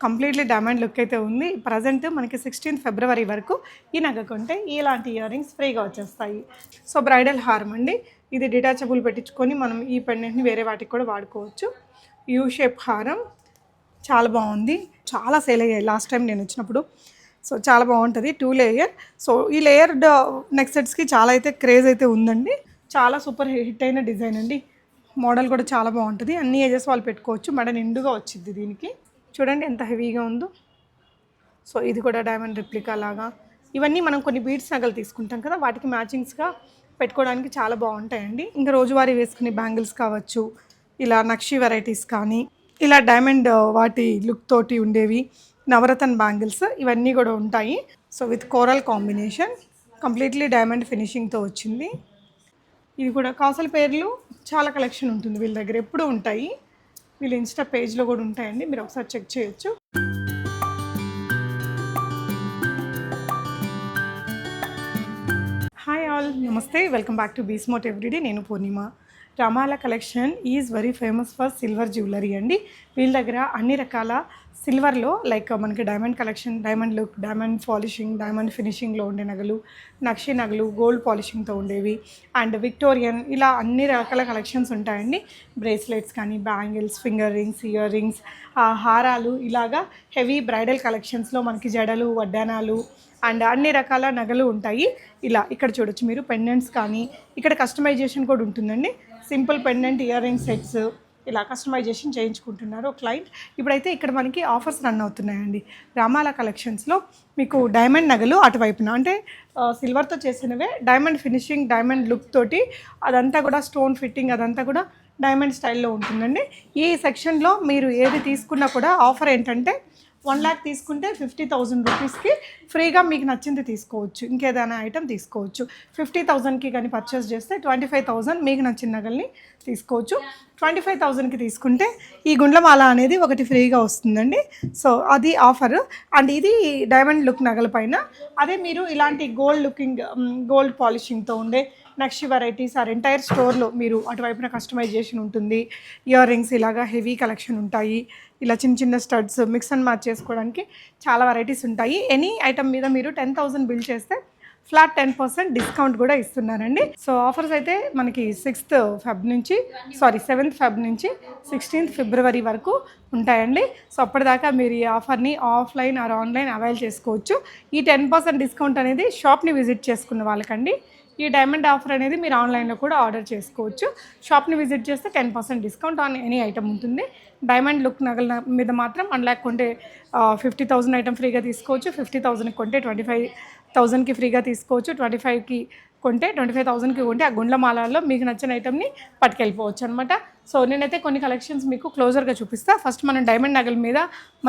Completely diamond look అయితే ఉంది. Present మనకి 16 ఫిబ్రవరి వరకు ఈ నగ కొంటే ఇలాంటి ఇయర్ రింగ్స్ ఫ్రీగా వచ్చేస్తాయి. సో బ్రైడల్ హారం అండి. ఇది డిటాచబుల్ పెట్టించుకొని మనం ఈ పెండెంట్ని వేరే వాటికి కూడా వాడుకోవచ్చు. యూ షేప్ హారం చాలా బాగుంది. చాలా సేల్ అయ్యాయి లాస్ట్ టైం నేను వచ్చినప్పుడు. సో చాలా బాగుంటుంది. 2 లేయర్. సో ఈ లేయర్డ్ నెక్ సెట్స్కి చాలా అయితే క్రేజ్ అయితే ఉందండి. చాలా సూపర్ హిట్ అయిన డిజైన్ అండి. మోడల్ కూడా చాలా బాగుంటుంది. అన్ని ఏజెస్ వాళ్ళు పెట్టుకోవచ్చు. మెడ నిండుగా వచ్చింది దీనికి. చూడండి ఎంత హెవీగా ఉందో. సో ఇది కూడా డైమండ్ రిప్లికా లాగా. ఇవన్నీ మనం కొన్ని బీడ్స్ నగలు తీసుకుంటాం కదా, వాటికి మ్యాచింగ్స్గా పెట్టుకోవడానికి చాలా బాగుంటాయండి. ఇంకా రోజువారీ వేసుకునే బ్యాంగిల్స్ కావచ్చు, ఇలా నక్షి వెరైటీస్ కానీ, ఇలా డైమండ్ వాటి లుక్ తోటి ఉండేవి నవరత్న బ్యాంగిల్స్ ఇవన్నీ కూడా ఉంటాయి. So with coral combination, completely diamond ఫినిషింగ్తో వచ్చింది. ఇది కూడా కాసుల పేర్లు చాలా కలెక్షన్ ఉంటుంది వీళ్ళ దగ్గర, ఎప్పుడూ ఉంటాయి. వీళ్ళ ఇన్స్టా పేజ్లో కూడా ఉంటాయండి, మీరు ఒకసారి చెక్ చేయొచ్చు. హాయ్ ఆల్, నమస్తే, welcome back to Be Smart Everyday. నేను Purnima. Ramala collection is very famous for silver jewellery అండి. వీళ్ళ దగ్గర అన్ని రకాల సిల్వర్లో లైక్ మనకి diamond collection, diamond look, diamond polishing, diamond ఫినిషింగ్లో ఉండే నగలు, నక్షి నగలు, గోల్డ్ పాలిషింగ్తో ఉండేవి అండ్ విక్టోరియన్, ఇలా అన్ని రకాల కలెక్షన్స్ ఉంటాయండి. బ్రేస్లెట్స్ కానీ, bangles, finger rings, ear rings, హారాలు, ఇలాగా హెవీ బ్రైడల్ కలెక్షన్స్లో మనకి జడలు, వడ్డానాలు అండ్ అన్ని రకాల నగలు ఉంటాయి. ఇలా ఇక్కడ చూడొచ్చు మీరు పెండెంట్స్ కానీ, ఇక్కడ కస్టమైజేషన్ కూడా ఉంటుందండి. Simple pendant, ear ring sets ఇలా కస్టమైజేషన్ చేయించుకుంటున్నారు క్లయింట్. ఇప్పుడైతే ఇక్కడ మనకి ఆఫర్స్ రన్ అవుతున్నాయండి రామాల కలెక్షన్స్లో. మీకు డైమండ్ నగలు అటువైపున అంటే సిల్వర్తో చేసినవే, డైమండ్ ఫినిషింగ్, డైమండ్ లుక్ తోటి అదంతా కూడా స్టోన్ ఫిట్టింగ్, అదంతా కూడా డైమండ్ స్టైల్లో ఉంటుందండి. ఈ సెక్షన్లో మీరు ఏది తీసుకున్నా కూడా ఆఫర్ ఏంటంటే 1 lakh తీసుకుంటే 50,000 రూపీస్కి ఫ్రీగా మీకు నచ్చింది తీసుకోవచ్చు, ఇంకేదైనా ఐటెం తీసుకోవచ్చు. 50,000కి కానీ పర్చేస్ చేస్తే 25,000 మీకు నచ్చిన నగల్ని తీసుకోవచ్చు. 25,000కి తీసుకుంటే ఈ గుండ్లమాల అనేది ఒకటి ఫ్రీగా వస్తుందండి. సో అది ఆఫర్. అండ్ ఇది డైమండ్ లుక్ నగల పైన. అదే మీరు ఇలాంటి గోల్డ్ లుకింగ్, గోల్డ్ పాలిషింగ్తో ఉండే నక్షి వెరైటీస్ ఆర్ ఎంటైర్ స్టోర్లో మీరు అటువైపున కస్టమైజేషన్ ఉంటుంది. ఇయర్ రింగ్స్ ఇలాగా హెవీ కలెక్షన్ ఉంటాయి. ఇలా చిన్న చిన్న స్టడ్స్ మిక్స్ అండ్ మ్యాచ్ చేసుకోవడానికి చాలా వెరైటీస్ ఉంటాయి. ఎనీ ఐటమ్ మీద మీరు 10,000 బిల్ చేస్తే ఫ్లాట్ 10% డిస్కౌంట్ కూడా ఇస్తున్నారండి. సో ఆఫర్స్ అయితే మనకి 7th ఫెబ్ నుంచి 16th ఫిబ్రవరి వరకు ఉంటాయండి. సో అప్పటిదాకా మీరు ఈ ఆఫర్ని ఆఫ్లైన్ ఆర్ ఆన్లైన్ అవైల్ చేసుకోవచ్చు. ఈ 10% డిస్కౌంట్ అనేది షాప్ని విజిట్ చేసుకున్న వాళ్ళకండి. ఈ డైమండ్ ఆఫర్ అనేది మీరు ఆన్లైన్లో కూడా ఆర్డర్ చేసుకోవచ్చు. షాప్ని విజిట్ చేస్తే 10% డిస్కౌంట్ ఆన్ ఎనీ ఐటమ్ ఉంటుంది. డైమండ్ లుక్ నగల మీద మాత్రం 1 lakh కొంటే 50,000 ఐటమ్ ఫ్రీగా తీసుకోవచ్చు. 50,000కి కొంటే 25,000కి ఫ్రీగా తీసుకోవచ్చు. 25కి కొంటే 25,000కి కొంటే ఆ గుండ్లమాలలో మీకు నచ్చిన ఐటమ్ని పట్టుకెళ్ళిపోవచ్చు అనమాట. సో నేనైతే కొన్ని కలెక్షన్స్ మీకు క్లోజర్గా చూపిస్తాను. ఫస్ట్ మనం డైమండ్ నగల మీద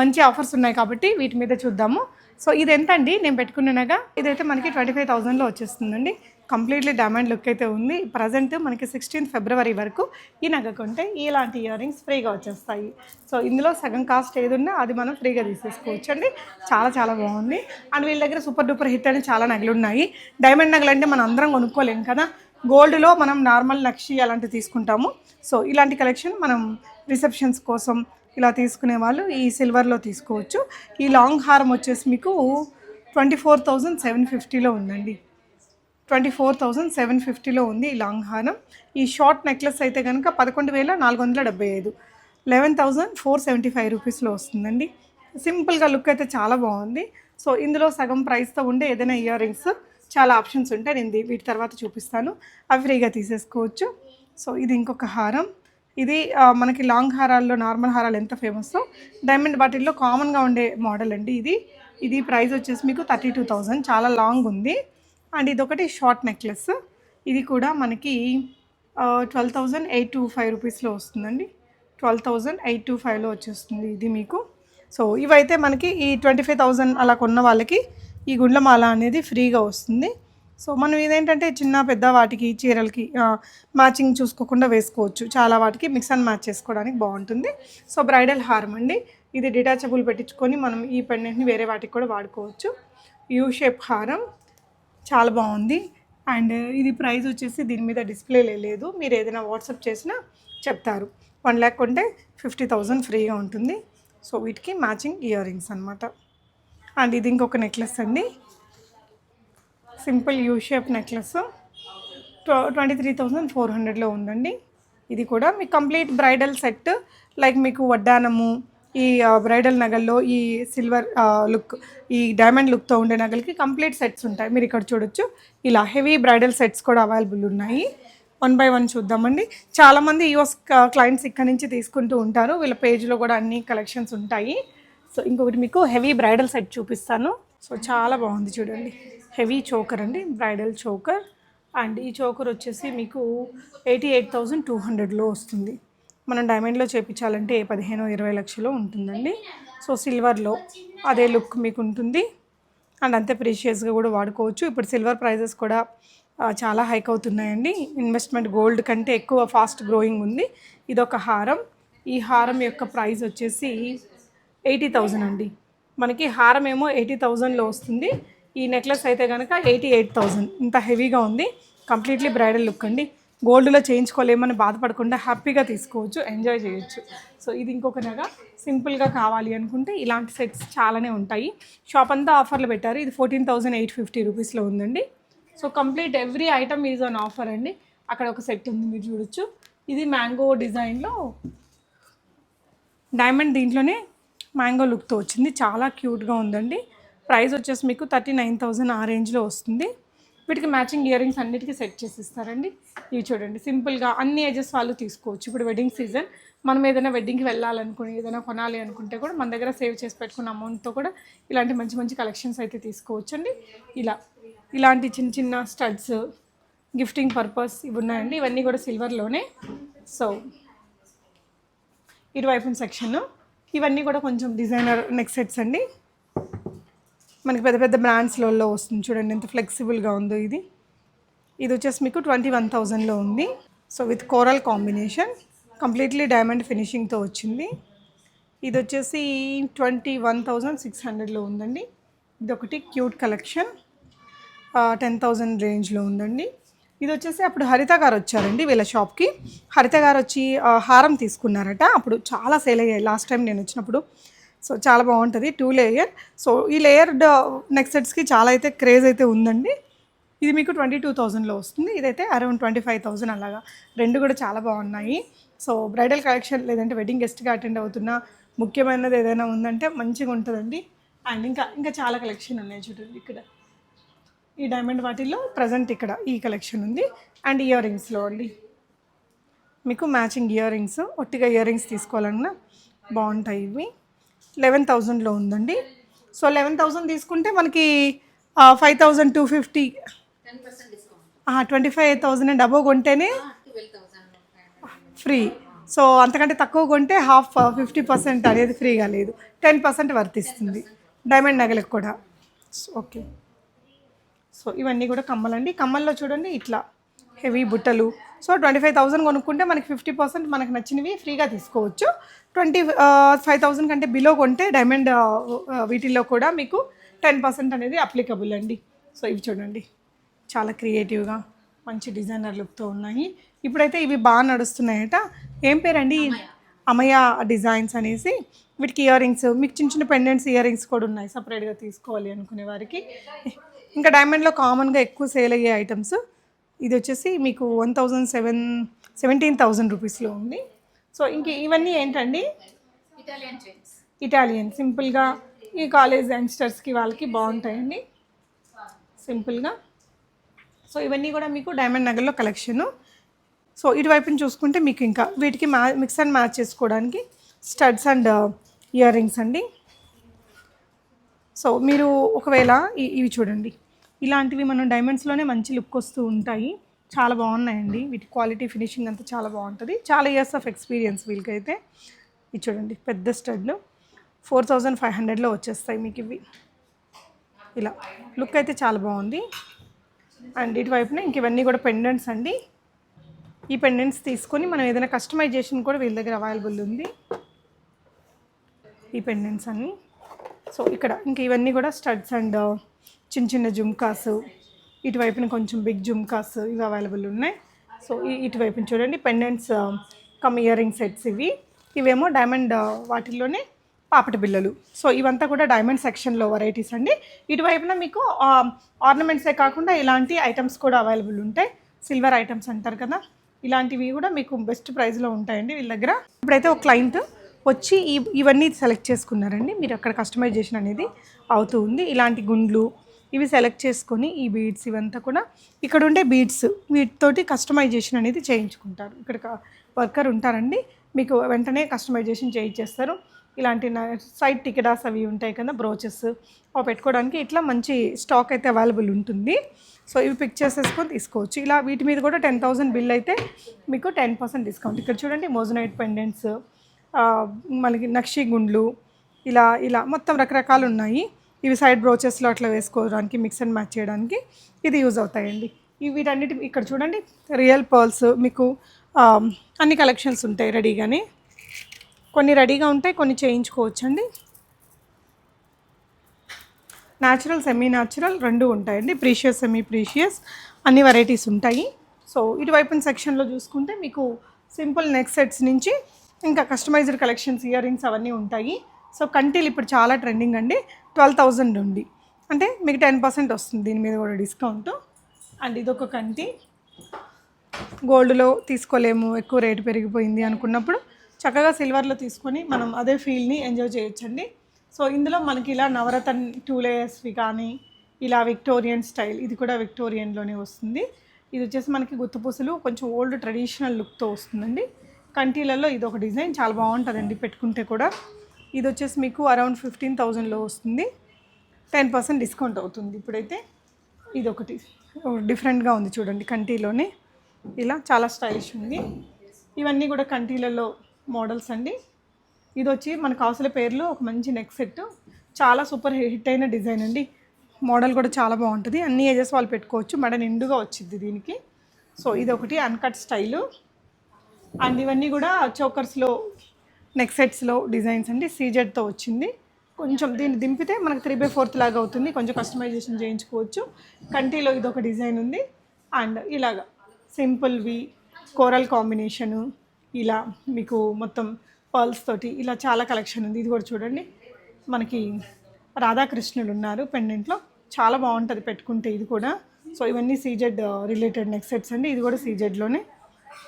మంచి ఆఫర్స్ ఉన్నాయి కాబట్టి వీటి మీద చూద్దాము. సో ఇది ఎంత అండి నేను పెట్టుకున్న నగ? ఇదైతే మనకి 25,000లో వచ్చేస్తుందండి. కంప్లీట్లీ డైమండ్ లుక్ అయితే ఉంది. ప్రజెంట్ మనకి 16 ఫిబ్రవరి వరకు ఈ నగ కొంటే ఇలాంటి ఇయర్ రింగ్స్ ఫ్రీగా వచ్చేస్తాయి. సో ఇందులో సగం కాస్ట్ ఏది ఉన్నా అది మనం ఫ్రీగా తీసేసుకోవచ్చు అండి. చాలా చాలా బాగుంది. అండ్ వీళ్ళ దగ్గర సూపర్ డూపర్ హిట్ అని చాలా నగలు ఉన్నాయి. డైమండ్ నగలు అంటే మనం అందరం కొనుక్కోలేము కదా. గోల్డ్లో మనం నార్మల్ నక్షి అలాంటివి తీసుకుంటాము. సో ఇలాంటి కలెక్షన్ మనం రిసెప్షన్స్ కోసం ఇలా తీసుకునే వాళ్ళు ఈ సిల్వర్లో తీసుకోవచ్చు. ఈ లాంగ్ హారం వచ్చేసి మీకు 24,750లో ఉందండి. 24,750లో ఉంది ఈ లాంగ్ హారం. ఈ షార్ట్ నెక్లెస్ అయితే కనుక 11,475, 11,475 రూపీస్లో వస్తుందండి. సింపుల్గా లుక్ అయితే చాలా బాగుంది. సో ఇందులో సగం ప్రైస్తో ఉండే ఏదైనా ఇయర్ రింగ్స్ చాలా ఆప్షన్స్ ఉంటాయి. నేను వీటి తర్వాత చూపిస్తాను, అవి ఫ్రీగా తీసేసుకోవచ్చు. సో ఇది ఇంకొక హారం. ఇది మనకి లాంగ్ హారాల్లో నార్మల్ హారాలు ఎంత ఫేమస్సో డైమండ్ బాటిల్లో కామన్గా ఉండే మోడల్ అండి. ఇది ప్రైస్ వచ్చేసి మీకు 32,000, చాలా లాంగ్ ఉంది. అండ్ ఇదొకటి షార్ట్ నెక్లెస్. ఇది కూడా మనకి 12,825 రూపీస్లో వస్తుందండి. 12,825లో వచ్చేస్తుంది ఇది మీకు. సో ఇవైతే మనకి ఈ 25,000 అలా కొన్న వాళ్ళకి ఈ గుండ్లమాల అనేది ఫ్రీగా వస్తుంది. సో మనం ఇదేంటంటే చిన్న పెద్ద వాటికి, చీరలకి మ్యాచింగ్ చూసుకోకుండా వేసుకోవచ్చు. చాలా వాటికి మిక్స్ అండ్ మ్యాచ్ చేసుకోవడానికి బాగుంటుంది. సో బ్రైడల్ హారం అండి. ఇది డిటాచబుల్ పెట్టించుకొని మనం ఈ పెండెంట్ని వేరే వాటికి కూడా వాడుకోవచ్చు. యూ షేప్ హారం చాలా బాగుంది. అండ్ ఇది ప్రైస్ వచ్చేసి దీని మీద డిస్ప్లే లేదు, మీరు ఏదైనా వాట్సాప్ చేసినా చెప్తారు. 1 lakh కొంటే 50,000 ఫ్రీగా ఉంటుంది. సో వీటికి మ్యాచింగ్ ఇయర్ రింగ్స్ అనమాట. అండ్ ఇది ఇంకొక నెక్లెస్ అండి, సింపుల్ యూ షేప్ నెక్లెస్ 23,400లో ఉందండి. ఇది కూడా మీకు కంప్లీట్ బ్రైడల్ సెట్, లైక్ మీకు వడ్డానము, ఈ బ్రైడల్ నగల్లో ఈ సిల్వర్ లుక్, ఈ డైమండ్ లుక్తో ఉండే నగలకి కంప్లీట్ సెట్స్ ఉంటాయి. మీరు ఇక్కడ చూడొచ్చు, ఇలా హెవీ బ్రైడల్ సెట్స్ కూడా అవైలబుల్ ఉన్నాయి. 1 by 1 చూద్దామండి. చాలామంది యూఎస్ క్లయింట్స్ ఇక్కడ నుంచి తీసుకుంటూ ఉంటారు, వీళ్ళ పేజ్లో కూడా అన్ని కలెక్షన్స్ ఉంటాయి. సో ఇంకొకటి మీకు హెవీ బ్రైడల్ సెట్ చూపిస్తాను. సో చాలా బాగుంది చూడండి, హెవీ చోకర్ అండి, బ్రైడల్ చోకర్. అండ్ ఈ చోకర్ వచ్చేసి మీకు 88,200లో వస్తుంది. మనం డైమండ్లో చేయించాలంటే 15-20 లక్షలు ఉంటుందండి. సో సిల్వర్లో అదే లుక్ మీకు ఉంటుంది. అండ్ అంతే ప్రీషియస్గా కూడా వాడుకోవచ్చు. ఇప్పుడు సిల్వర్ ప్రైజెస్ కూడా చాలా హైక్ అవుతున్నాయండి. ఇన్వెస్ట్మెంట్ గోల్డ్ కంటే ఎక్కువ ఫాస్ట్ గ్రోయింగ్ ఉంది. ఇదొక హారం. ఈ హారం యొక్క ప్రైస్ వచ్చేసి 80,000 అండి. మనకి హారం ఏమో 80,000లో వస్తుంది. ఈ నెక్లెస్ అయితే కనుక 88,000. ఇంత హెవీగా ఉంది, కంప్లీట్లీ బ్రైడల్ లుక్ అండి. గోల్డ్లో చేయించుకోలేమని బాధపడకుండా హ్యాపీగా తీసుకోవచ్చు, ఎంజాయ్ చేయొచ్చు. సో ఇది ఇంకొక నగ. సింపుల్గా కావాలి అనుకుంటే ఇలాంటి సెట్స్ చాలానే ఉంటాయి. షాప్ అంతా ఆఫర్లు పెట్టారు. ఇది 14,850 రూపీస్లో ఉందండి. So complete every item is on offer అండి. అక్కడ ఒక సెట్ ఉంది, మీరు చూడొచ్చు. ఇది మ్యాంగో డిజైన్లో డైమండ్, దీంట్లోనే మ్యాంగో లుక్తో వచ్చింది, చాలా క్యూట్గా ఉందండి. ప్రైస్ వచ్చేసి మీకు 39,000 ఆ రేంజ్లో వస్తుంది. వీటికి మ్యాచింగ్ ఇయర్ రింగ్స్ అన్నిటికీ సెట్ చేసి ఇస్తారండి. ఇవి చూడండి, సింపుల్గా అన్ని ఏజెస్ వాళ్ళు తీసుకోవచ్చు. ఇప్పుడు వెడ్డింగ్ సీజన్, మనం ఏదైనా వెడ్డింగ్కి వెళ్ళాలనుకుని ఏదైనా కొనాలి అనుకుంటే కూడా మన దగ్గర సేవ్ చేసి పెట్టుకున్న అమౌంట్తో కూడా ఇలాంటి మంచి మంచి కలెక్షన్స్ అయితే తీసుకోవచ్చు అండి. ఇలాంటి చిన్న చిన్న స్టడ్స్, గిఫ్టింగ్ పర్పస్ ఇవి ఉన్నాయండి. ఇవన్నీ కూడా సిల్వర్లోనే. సో ఇటువైపున సెక్షన్ ఇవన్నీ కూడా కొంచెం డిజైనర్ నెక్ సెట్స్ అండి. మనకి పెద్ద పెద్ద బ్రాండ్స్లలో వస్తుంది చూడండి, ఎంత ఫ్లెక్సిబుల్గా ఉందో. ఇది వచ్చేసి మీకు 21,000లో ఉంది. So with coral combination, completely diamond ఫినిషింగ్తో వచ్చింది. ఇది వచ్చేసి 21,600లో ఉందండి. ఇది ఒకటి క్యూట్ కలెక్షన్, 10,000 రేంజ్లో ఉందండి. ఇది వచ్చేసి అప్పుడు హరిత గారు వచ్చారండి వీళ్ళ షాప్కి. హరిత గారు వచ్చి హారం తీసుకున్నారట, అప్పుడు చాలా సేల్ అయ్యాయి లాస్ట్ టైం నేను వచ్చినప్పుడు. సో చాలా బాగుంటుంది, 2 లేయర్. సో ఈ లేయర్డ్ నెక్ సెట్స్కి చాలా అయితే క్రేజ్ అయితే ఉందండి. ఇది మీకు 22,000లో వస్తుంది. ఇదైతే అరౌండ్ 25,000 అలాగా. రెండు కూడా చాలా బాగున్నాయి. సో బ్రైడల్ కలెక్షన్ లేదంటే వెడ్డింగ్ గెస్ట్గా అటెండ్ అవుతున్న ముఖ్యమైనది ఏదైనా ఉందంటే మంచిగా ఉంటుందండి. అండ్ ఇంకా చాలా కలెక్షన్ ఉన్నాయి చూడండి. ఇక్కడ ఈ డైమండ్ వాటిల్లో ప్రజెంట్ ఇక్కడ ఈ కలెక్షన్ ఉంది. అండ్ ఇయర్ రింగ్స్లో అండి మీకు మ్యాచింగ్ ఇయర్ రింగ్స్, ఒట్టిగా ఇయర్ రింగ్స్ తీసుకోవాలన్నా బాగుంటాయి. ఇవి 11,000లో ఉందండి. సో 11,000 తీసుకుంటే మనకి 5,250, 25,000 అండ్ అబోవ్ కొంటేనే ఫ్రీ. సో అంతకంటే తక్కువ కొంటే 50% అనేది ఫ్రీగా లేదు, 10% వర్తిస్తుంది డైమండ్ నగలకు కూడా. ఓకే. సో ఇవన్నీ కూడా కమ్మలండి. కమ్మల్లో చూడండి ఇట్లా హెవీ బుట్టలు. సో 25,000 కొనుక్కుంటే మనకి 50% మనకు నచ్చినవి ఫ్రీగా తీసుకోవచ్చు. 25,000 కంటే బిలో కొంటే డైమండ్ వీటిల్లో కూడా మీకు 10% అనేది అప్లికబుల్ అండి. సో ఇవి చూడండి, చాలా క్రియేటివ్గా మంచి డిజైనర్ లుక్తో ఉన్నాయి. ఇప్పుడైతే ఇవి బాగా నడుస్తున్నాయట. ఏం పేరండి? అమయ డిజైన్స్ అనేసి. వీటికి ఇయర్ రింగ్స్, మీకు చిన్న చిన్న పెండెంట్స్ ఇయర్ రింగ్స్ కూడా ఉన్నాయి సపరేట్గా తీసుకోవాలి అనుకునే వారికి. ఇంకా డైమండ్లో కామన్గా ఎక్కువ సేల్ అయ్యే ఐటమ్స్. ఇది వచ్చేసి మీకు 17,000 రూపీస్లో ఉంది. సో ఇంక ఇవన్నీ ఏంటండి? ఇటాలియన్ సింపుల్గా ఈ కాలేజ్ యంగ్స్టర్స్కి వాళ్ళకి బాగుంటాయండి సింపుల్గా. సో ఇవన్నీ కూడా మీకు డైమండ్ నగర్లో కలెక్షను. సో ఇటువైపుని చూసుకుంటే మీకు ఇంకా వీటికి మిక్స్ అండ్ మ్యాచ్ చేసుకోవడానికి స్టడ్స్ అండ్ ఇయర్ రింగ్స్ అండి. సో మీరు ఒకవేళ ఇవి చూడండి, ఇలాంటివి మనం డైమండ్స్లోనే మంచి లుక్ వస్తూ ఉంటాయి, చాలా బాగున్నాయండి. వీటి క్వాలిటీ ఫినిషింగ్ అంతా చాలా బాగుంటుంది. చాలా ఇయర్స్ ఆఫ్ ఎక్స్పీరియన్స్ వీళ్ళకైతే. ఇది చూడండి, పెద్ద స్టడ్లు 4,500లో వచ్చేస్తాయి మీకు ఇవి. ఇలా లుక్ అయితే చాలా బాగుంది. అండ్ ఇటువైపున ఇంక ఇవన్నీ కూడా పెండెంట్స్ అండి. ఈ పెండెంట్స్ తీసుకొని మనం ఏదైనా కస్టమైజేషన్ కూడా వీళ్ళ దగ్గర అవైలబుల్ ఉంది, ఈ పెండెంట్స్ అన్నీ. సో ఇక్కడ ఇంక ఇవన్నీ కూడా స్టడ్స్ అండ్ చిన్న చిన్న జుమ్కాస్, ఇటువైపున కొంచెం బిగ్ జుమ్కాస్ ఇవి అవైలబుల్ ఉన్నాయి. సో ఇటువైపున చూడండి pendants come ear ring sets ఇవేమో డైమండ్ వాటిల్లోనే పాపటి బిళ్ళలు. సో ఇవంతా కూడా డైమండ్ సెక్షన్లో వెరైటీస్ అండి. ఇటువైపున మీకు ఆర్నమెంట్సే కాకుండా ఇలాంటి ఐటమ్స్ కూడా అవైలబుల్ ఉంటాయి. సిల్వర్ ఐటమ్స్ అంటారు కదా, ఇలాంటివి కూడా మీకు బెస్ట్ ప్రైస్లో ఉంటాయండి వీళ్ళ దగ్గర. ఇప్పుడైతే ఒక క్లయింట్ వచ్చి ఇవన్నీ సెలెక్ట్ చేసుకున్నారండి. మీరు అక్కడ కస్టమైజేషన్ అనేది అవుతూ ఉంది. ఇలాంటి గుండ్లు ఇవి సెలెక్ట్ చేసుకొని ఈ బీడ్స్ ఇవంతా కూడా ఇక్కడ ఉండే బీడ్స్ వీటితోటి కస్టమైజేషన్ అనేది చేయించుకుంటారు. ఇక్కడ వర్కర్ ఉంటారండి, మీకు వెంటనే కస్టమైజేషన్ చేయించేస్తారు. ఇలాంటి సైడ్ టికెటాస్ అవి ఉంటాయి కదా, బ్రోచెస్ అవి పెట్టుకోవడానికి ఇట్లా మంచి స్టాక్ అయితే అవైలబుల్ ఉంటుంది. సో ఇవి పిక్ చేసేసుకొని తీసుకోవచ్చు. ఇలా వీటి మీద కూడా 10,000 బిల్ అయితే మీకు 10% డిస్కౌంట్. ఇక్కడ చూడండి మోజనైట్ పెండెంట్స్, మనకి నక్షి గుండ్లు, ఇలా ఇలా మొత్తం రకరకాలు ఉన్నాయి. ఇవి సైడ్ బ్రోచెస్లో అట్లా వేసుకోవడానికి, మిక్స్ అండ్ మ్యాచ్ చేయడానికి ఇది యూజ్ అవుతాయండి. వీటన్నిటి ఇక్కడ చూడండి రియల్ పర్ల్స్ మీకు అన్ని కలెక్షన్స్ ఉంటాయి రెడీగానే. కొన్ని రెడీగా ఉంటాయి, కొన్ని చేయించుకోవచ్చు అండి. న్యాచురల్ సెమీ న్యాచురల్ రెండు ఉంటాయండి. ప్రీషియస్ సెమీ ప్రీషియస్ అన్ని వెరైటీస్ ఉంటాయి. సో ఇటువైపున సెక్షన్లో చూసుకుంటే మీకు సింపుల్ నెక్ సెట్స్ నుంచి ఇంకా కస్టమైజ్డ్ కలెక్షన్స్, ఇయర్ రింగ్స్ అవన్నీ ఉంటాయి. సో కంటీలు ఇప్పుడు చాలా ట్రెండింగ్ అండి. 12,000 ఉంది అంటే మీకు 10% వస్తుంది దీని మీద కూడా డిస్కౌంట్. అండ్ ఇదొక కంటి, గోల్డ్లో తీసుకోలేము ఎక్కువ రేటు పెరిగిపోయింది అనుకున్నప్పుడు చక్కగా సిల్వర్లో తీసుకొని మనం అదే ఫీల్ని ఎంజాయ్ చేయొచ్చండి. సో ఇందులో మనకి ఇలా నవరత్న 2 లేయర్స్వి కానీ, ఇలా విక్టోరియన్ స్టైల్, ఇది కూడా విక్టోరియన్లోనే వస్తుంది. ఇది వచ్చేసి మనకి గుత్తపూసలు కొంచెం ఓల్డ్ ట్రెడిషనల్ లుక్తో వస్తుందండి. కంటీలలో ఇది ఒక డిజైన్ చాలా బాగుంటుందండి పెట్టుకుంటే కూడా. ఇది వచ్చేసి మీకు అరౌండ్ 15,000లో వస్తుంది, 10% డిస్కౌంట్ అవుతుంది ఇప్పుడైతే. ఇది ఒకటి డిఫరెంట్గా ఉంది చూడండి, కంటీలోనే ఇలా చాలా స్టైలిష్ ఉంది. ఇవన్నీ కూడా కంటీలలో మోడల్స్ అండి. ఇది వచ్చి మనకు కాసుల పేర్లు ఒక మంచి నెక్ సెట్, చాలా సూపర్ హిట్ అయిన డిజైన్ అండి. మోడల్ కూడా చాలా బాగుంటుంది, అన్ని ఏజెస్ వాళ్ళు పెట్టుకోవచ్చు, మెడ నిండుగా వచ్చింది దీనికి. సో ఇది ఒకటి అన్కట్ స్టైలు. అండ్ ఇవన్నీ కూడా చోకర్స్లో నెక్ సెట్స్లో డిజైన్స్ అండి. సీజెడ్తో వచ్చింది. కొంచెం దీన్ని దింపితే మనకు 3/4 లాగా అవుతుంది, కొంచెం కస్టమైజేషన్ చేయించుకోవచ్చు. కంటీలో ఇదొక డిజైన్ ఉంది. అండ్ ఇలాగా సింపుల్వి కోరల్ కాంబినేషను, ఇలా మీకు మొత్తం పర్ల్స్ తోటి ఇలా చాలా కలెక్షన్ ఉంది. ఇది కూడా చూడండి మనకి రాధాకృష్ణులు ఉన్నారు పెండెంట్లో, చాలా బాగుంటుంది పెట్టుకుంటే ఇది కూడా. సో ఇవన్నీ సీజెడ్ రిలేటెడ్ నెక్ సెట్స్ అండి. ఇది కూడా సీజెడ్లోనే.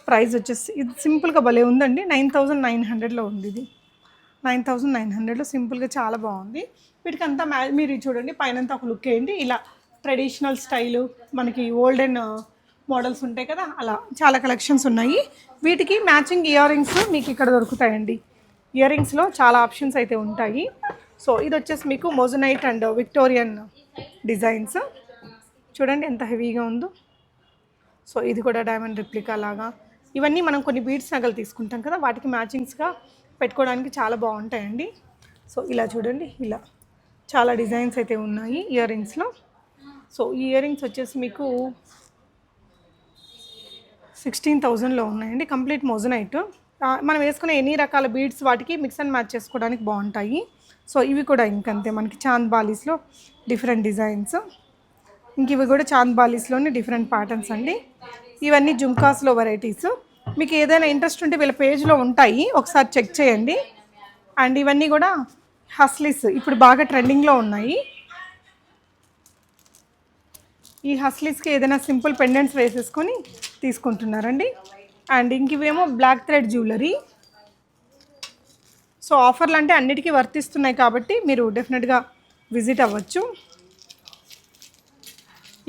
ప్రైస్ వచ్చేసి ఇది సింపుల్గా భలే ఉందండి, 9,900లో ఉంది. ఇది 9,900లో సింపుల్గా చాలా బాగుంది. వీటికంతా మీరు చూడండి పైనంతా ఒక లుక్ వేయండి. ఇలా ట్రెడిషనల్ స్టైలు మనకి ఓల్డెన్ మోడల్స్ ఉంటాయి కదా, అలా చాలా కలెక్షన్స్ ఉన్నాయి. వీటికి మ్యాచింగ్ ఇయర్ రింగ్స్ మీకు ఇక్కడ దొరుకుతాయండి. ఇయర్ రింగ్స్లో చాలా ఆప్షన్స్ అయితే ఉంటాయి. సో ఇది వచ్చేసి మీకు మోజనైట్ అండ్ విక్టోరియన్ డిజైన్స్ చూడండి ఎంత హెవీగా ఉందో. సో ఇది కూడా డైమండ్ రిప్లికా లాగా. ఇవన్నీ మనం కొన్ని బీడ్స్ నగలు తీసుకుంటాం కదా, వాటికి మ్యాచింగ్స్గా పెట్టుకోవడానికి చాలా బాగుంటాయండి. సో ఇలా చూడండి, ఇలా చాలా డిజైన్స్ అయితే ఉన్నాయి ఇయర్ రింగ్స్లో. సో ఈ ఇయర్ రింగ్స్ వచ్చేసి మీకు 16,000లో ఉన్నాయండి. Complete moissanite. మనం వేసుకునే ఎన్ని రకాల బీడ్స్ వాటికి మిక్స్ అండ్ మ్యాచ్ చేసుకోవడానికి బాగుంటాయి. సో ఇవి కూడా ఇంకంతే మనకి చాంద్ బాలీస్లో డిఫరెంట్ డిజైన్స్. ఇంక ఇవి కూడా చాంద్ బాలీస్లోని డిఫరెంట్ ప్యాటర్న్స్ అండి. ఇవన్నీ జుమ్కాస్లో వెరైటీస్. మీకు ఏదైనా ఇంట్రెస్ట్ ఉంటే వీళ్ళ పేజ్లో ఉంటాయి, ఒకసారి చెక్ చేయండి. అండ్ ఇవన్నీ కూడా హస్లీస్ ఇప్పుడు బాగా ట్రెండింగ్లో ఉన్నాయి. ఈ హస్లీస్కి ఏదైనా సింపుల్ పెండెంట్స్ వేసేసుకొని తీసుకుంటున్నారండి. అండ్ ఇంక ఇవేమో బ్లాక్ థ్రెడ్ జ్యువెలరీ. సో ఆఫర్లు అంటే అన్నిటికీ వర్తిస్తున్నాయి కాబట్టి మీరు డెఫినెట్గా విజిట్ అవ్వచ్చు.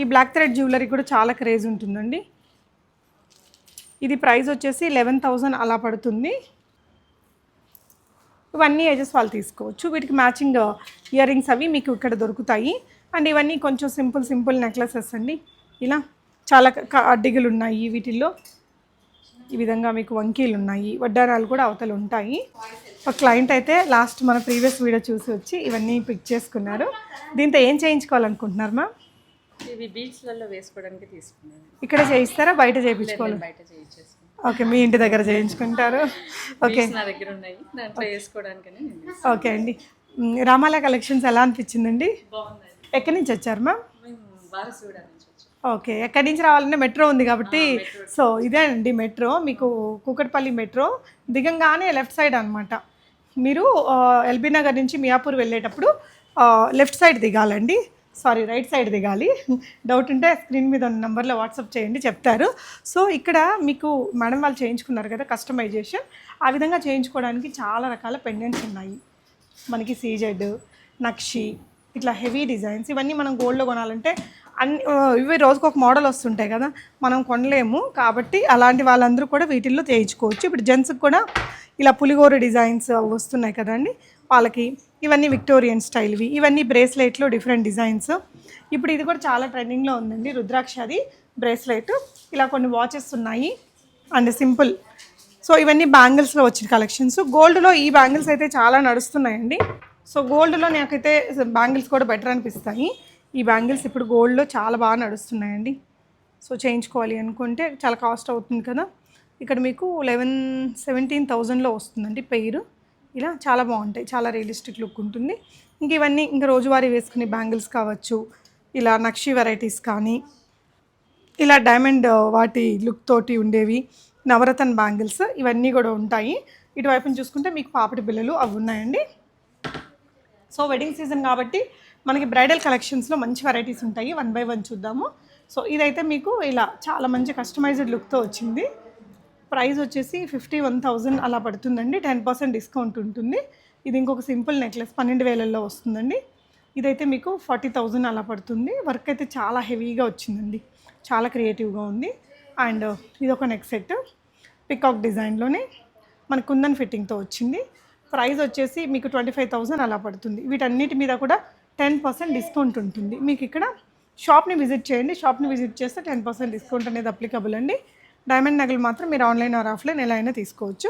ఈ బ్లాక్ థ్రెడ్ జ్యువెలరీ కూడా చాలా క్రేజ్ ఉంటుందండి. ఇది ప్రైస్ వచ్చేసి 11,000 అలా పడుతుంది. ఇవన్నీ ఏజెస్ వాళ్ళు తీసుకోవచ్చు. వీటికి మ్యాచింగ్ ఇయర్ రింగ్స్ అవి మీకు ఇక్కడ దొరుకుతాయి. అండ్ ఇవన్నీ కొంచెం సింపుల్ నెక్లెసెస్ అండి. ఇలా చాలా అడ్డిగలు ఉన్నాయి వీటిల్లో. ఈ విధంగా మీకు వంకీలు ఉన్నాయి, వడ్డారాలు కూడా అవతలు ఉంటాయి. ఒక క్లయింట్ అయితే లాస్ట్ మన ప్రీవియస్ వీడియో చూసి వచ్చి ఇవన్నీ పిక్ చేసుకున్నారు. దీంతో ఏం చేయించుకోవాలనుకుంటున్నారు మా? ఇవి బీచ్లలో వేసుకోవడానికి తీసుకున్నాను. ఇక్కడ చేయిస్తారా, బయట చేయించుకోవాలి? బయట చేయించేసుకున్నాను. ఓకే, మీ ఇంటి దగ్గర చేయించుకుంటారు. ఓకే, నా దగ్గర ఉన్నాయి, దాంట్లో వేసుకోవడానికని. ఓకే అండి. రామాల కలెక్షన్స్ ఎలా అనిపించిందండి? బాగుంది. ఎక్కడి నుంచి వచ్చారు మా? మేము వారసుగూడ నుంచి వచ్చాం. ఓకే, ఎక్కడి నుంచి రావాలంటే మెట్రో ఉంది కాబట్టి. సో ఇదే అండి మెట్రో, మీకు కూకట్పల్లి మెట్రో దిగంగానే లెఫ్ట్ సైడ్ అనమాట. మీరు ఎల్బీ నగర్ నుంచి మియాపూర్ వెళ్ళేటప్పుడు లెఫ్ట్ సైడ్ దిగాలండి, సారీ రైట్ సైడ్ దిగాలి. డౌట్ ఉంటే స్క్రీన్ మీద ఉన్న నెంబర్లో వాట్సాప్ చేయండి, చెప్తారు. సో ఇక్కడ మీకు మేడం వాళ్ళు చేయించుకున్నారు కదా కస్టమైజేషన్, ఆ విధంగా చేయించుకోవడానికి చాలా రకాల పెండెంట్స్ ఉన్నాయి. మనకి సీజెడ్, నక్షి, ఇట్లా హెవీ డిజైన్స్ ఇవన్నీ మనం గోల్డ్లో కొనాలంటే ఇవి రోజుకు ఒక మోడల్ వస్తుంటాయి కదా, మనం కొనలేము. కాబట్టి అలాంటి వాళ్ళందరూ కూడా వీటిల్లో చేయించుకోవచ్చు. ఇప్పుడు జెంట్స్కి కూడా ఇలా పులిగోర డిజైన్స్ వస్తున్నాయి కదండి, వాళ్ళకి ఇవన్నీ విక్టోరియన్ స్టైల్వి, ఇవన్నీ బ్రేస్లెట్లో డిఫరెంట్ డిజైన్స్. ఇప్పుడు ఇది కూడా చాలా ట్రెండింగ్లో ఉందండి, రుద్రాక్షది బ్రేస్లెట్. ఇలా కొన్ని వాచెస్ ఉన్నాయి అండ్ సింపుల్. సో ఇవన్నీ బ్యాంగిల్స్లో వచ్చిన కలెక్షన్స్. గోల్డ్లో ఈ బ్యాంగిల్స్ అయితే చాలా నడుస్తున్నాయండి. సో గోల్డ్లో నాకైతే బ్యాంగిల్స్ కూడా బెటర్ అనిపిస్తాయి. ఈ బ్యాంగిల్స్ ఇప్పుడు గోల్డ్లో చాలా బాగా నడుస్తున్నాయండి. సో చేయించుకోవాలి అనుకుంటే చాలా కాస్ట్ అవుతుంది కదా. ఇక్కడ మీకు 17,000లో వస్తుందండి పెయిర్. ఇలా చాలా బాగుంటాయి, చాలా రియలిస్టిక్ లుక్ ఉంటుంది. ఇంక ఇవన్నీ ఇంకా రోజువారీ వేసుకునే బ్యాంగిల్స్ కావచ్చు, ఇలా నక్షి వెరైటీస్ కానీ, ఇలా డైమండ్ వాటి లుక్ తోటి ఉండేవి నవరత్న బ్యాంగిల్స్, ఇవన్నీ కూడా ఉంటాయి. ఇటువైపున చూసుకుంటే మీకు పాపటి బిళ్ళలు అవి ఉన్నాయండి. సో వెడ్డింగ్ సీజన్ కాబట్టి మనకి బ్రైడల్ కలెక్షన్స్లో మంచి వెరైటీస్ ఉంటాయి. 1 by 1 చూద్దాము. సో ఇదైతే మీకు ఇలా చాలా మంచి కస్టమైజ్డ్ లుక్తో వచ్చింది. ప్రైస్ వచ్చేసి 51,000 అలా పడుతుందండి, 10% డిస్కౌంట్ ఉంటుంది. ఇది ఇంకొక సింపుల్ నెక్లెస్ 12,000లో వస్తుందండి. ఇదైతే మీకు 40,000 అలా పడుతుంది. వర్క్ అయితే చాలా హెవీగా వచ్చిందండి, చాలా క్రియేటివ్గా ఉంది. అండ్ ఇది ఒక నెక్ సెట్ పికాక్ డిజైన్లోనే మనకు కుందన్ ఫిట్టింగ్తో వచ్చింది. ప్రైస్ వచ్చేసి మీకు 25,000 అలా పడుతుంది. వీటన్నిటి మీద కూడా 10% డిస్కౌంట్ ఉంటుంది. మీకు ఇక్కడ షాప్ని విజిట్ చేయండి, షాప్ని విజిట్ చేస్తే 10% డిస్కౌంట్ అనేది అప్లికబుల్ అండి. డైమండ్ నగలు మాత్రం మీరు ఆన్లైన్ ఆర్ ఆఫ్లైన్ ఎలా అయినా తీసుకోవచ్చు.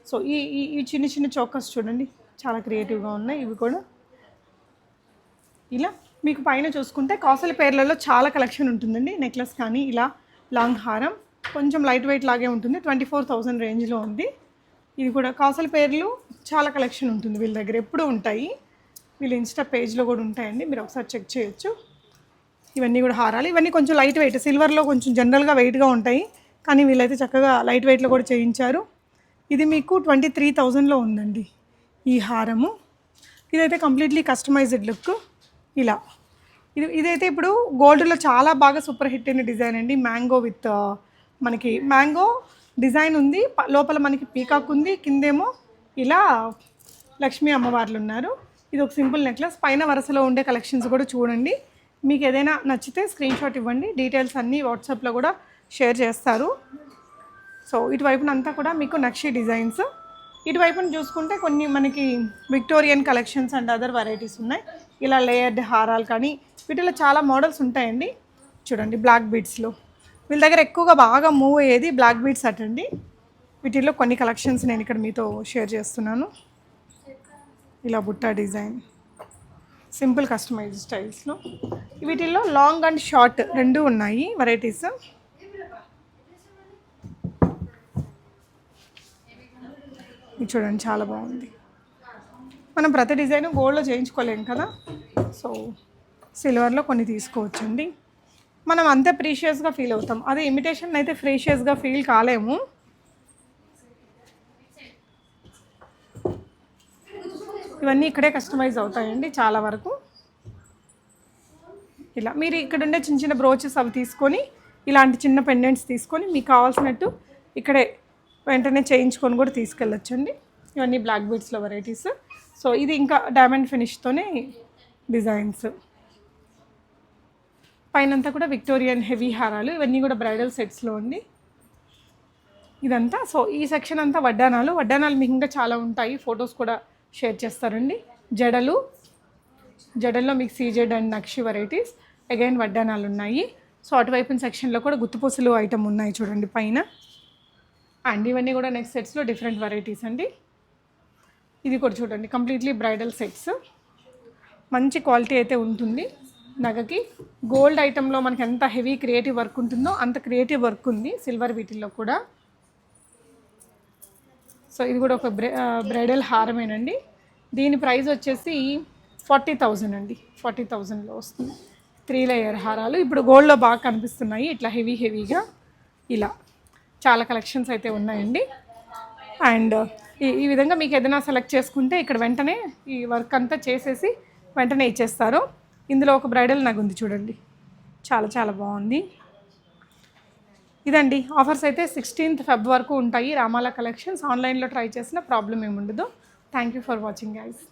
సో ఈ చిన్న చిన్న చోకర్స్ చూడండి, చాలా క్రియేటివ్గా ఉన్నాయి. ఇవి కూడా ఇలా మీకు పైన చూసుకుంటే కాసుల పేర్లలో చాలా కలెక్షన్ ఉంటుందండి. నెక్లెస్ కానీ ఇలా లాంగ్ హారం కొంచెం లైట్ వెయిట్ లాగే ఉంటుంది, 24,000 రేంజ్లో ఉంది. ఇది కూడా కాసుల పేర్లు చాలా కలెక్షన్ ఉంటుంది వీళ్ళ దగ్గర, ఎప్పుడూ ఉంటాయి. వీళ్ళ ఇన్స్టా పేజ్లో కూడా ఉంటాయండి, మీరు ఒకసారి చెక్ చేయొచ్చు. ఇవన్నీ కూడా హారాలు, ఇవన్నీ కొంచెం లైట్ వెయిట్, సిల్వర్లో కొంచెం జనరల్గా వెయిట్గా ఉంటాయి, కానీ వీళ్ళైతే చక్కగా లైట్ వెయిట్లో కూడా చేయించారు. ఇది మీకు 23,000లో ఉందండి ఈ హారము. ఇదైతే కంప్లీట్లీ కస్టమైజ్డ్ లుక్. ఇలా ఇదైతే ఇప్పుడు గోల్డ్లో చాలా బాగా సూపర్ హిట్ అయిన డిజైన్ అండి. మ్యాంగో విత్ మనకి మ్యాంగో డిజైన్ ఉంది, లోపల మనకి పీకాక్ ఉంది, కిందేమో ఇలా లక్ష్మీ అమ్మవార్లు ఉన్నారు. ఇది ఒక సింపుల్ నెక్లెస్. పైన వరుసలో ఉండే కలెక్షన్స్ కూడా చూడండి. మీకు ఏదైనా నచ్చితే స్క్రీన్ షాట్ ఇవ్వండి, డీటెయిల్స్ అన్నీ వాట్సాప్లో కూడా షేర్ చేస్తారు. సో ఇటువైపున అంతా కూడా మీకు నక్షి డిజైన్స్. ఇటువైపున చూసుకుంటే కొన్ని మనకి Victorian collections and other varieties ఉన్నాయి. ఇలా లేయర్డ్ హారాలు కానీ వీటిలో చాలా మోడల్స్ ఉంటాయండి. చూడండి బ్లాక్ బీడ్స్లో వీళ్ళ దగ్గర ఎక్కువగా బాగా మూవ్ అయ్యేది బ్లాక్ బీడ్స్ అటండి. వీటిల్లో కొన్ని కలెక్షన్స్ నేను ఇక్కడ మీతో షేర్ చేస్తున్నాను. ఇలా బుట్టా డిజైన్ సింపుల్ కస్టమైజ్ స్టైల్స్లో. వీటిల్లో లాంగ్ అండ్ షార్ట్ రెండు ఉన్నాయి వెరైటీస్. ఇది చూడండి చాలా బాగుంది. మనం ప్రతి డిజైన్ గోల్డ్లో చేయించుకోలేం కదా, సో సిల్వర్లో కొన్ని తీసుకోవచ్చండి. మనం అంతే ప్రీషియస్గా ఫీల్ అవుతాం, అదే ఇమిటేషన్ అయితే ప్రీషియస్గా ఫీల్ కాలేము. ఇవన్నీ ఇక్కడే కస్టమైజ్ అవుతాయండి చాలా వరకు. ఇలా మీరు ఇక్కడ ఉండే చిన్న చిన్న బ్రోచెస్ అవి తీసుకొని ఇలాంటి చిన్న పెండెంట్స్ తీసుకొని మీకు కావాల్సినట్టు ఇక్కడే వెంటనే చేయించుకొని కూడా తీసుకెళ్ళొచ్చండి. ఇవన్నీ బ్లాక్ బీడ్స్లో వెరైటీస్. సో ఇది ఇంకా డైమండ్ ఫినిష్తోనే డిజైన్స్. పైనంతా కూడా విక్టోరియన్ హెవీ హారాలు, ఇవన్నీ కూడా బ్రైడల్ సెట్స్లో ఉంది ఇదంతా. సో ఈ సెక్షన్ అంతా వడ్డానాలు. వడ్డానాలు మీకు ఇంకా చాలా ఉంటాయి, ఫొటోస్ కూడా షేర్ చేస్తారండి. జడల్లో మీకు సీజెడ్ అండ్ నక్షి వెరైటీస్, అగైన్ వడ్డానాలు ఉన్నాయి. సో అటువైపున సెక్షన్లో కూడా గుత్తుపూసలు ఐటమ్ ఉన్నాయి చూడండి పైన. అండ్ ఇవన్నీ కూడా నెక్స్ట్ సెట్స్లో డిఫరెంట్ వెరైటీస్ అండి. ఇది కూడా చూడండి కంప్లీట్లీ బ్రైడల్ సెట్స్, మంచి క్వాలిటీ అయితే ఉంటుంది నగకి. గోల్డ్ ఐటెంలో మనకి ఎంత హెవీ క్రియేటివ్ వర్క్ ఉంటుందో అంత క్రియేటివ్ వర్క్ ఉంది సిల్వర్ వీటిల్లో కూడా. సో ఇది కూడా ఒక బ్రైడల్ హారమేనండి. దీని ప్రైస్ వచ్చేసి 40,000 అండి, 40,000లో వస్తుంది. 3 లేయర్ హారాలు ఇప్పుడు గోల్డ్లో బాగా కనిపిస్తున్నాయి, ఇట్లా హెవీగా ఇలా చాలా కలెక్షన్స్ అయితే ఉన్నాయండి. అండ్ ఈ విధంగా మీకు ఏదైనా సెలెక్ట్ చేసుకుంటే ఇక్కడ వెంటనే ఈ వర్క్ అంతా చేసేసి వెంటనే ఇచ్చేస్తారు. ఇందులో ఒక బ్రైడల్ నగ ఉంది చూడండి, చాలా చాలా బాగుంది. ఇదండి ఆఫర్స్ అయితే 16th Feb వరకు ఉంటాయి. రామాల కలెక్షన్స్ ఆన్లైన్లో ట్రై చేసిన ప్రాబ్లం ఏమి ఉండదు. Thank you for watching guys.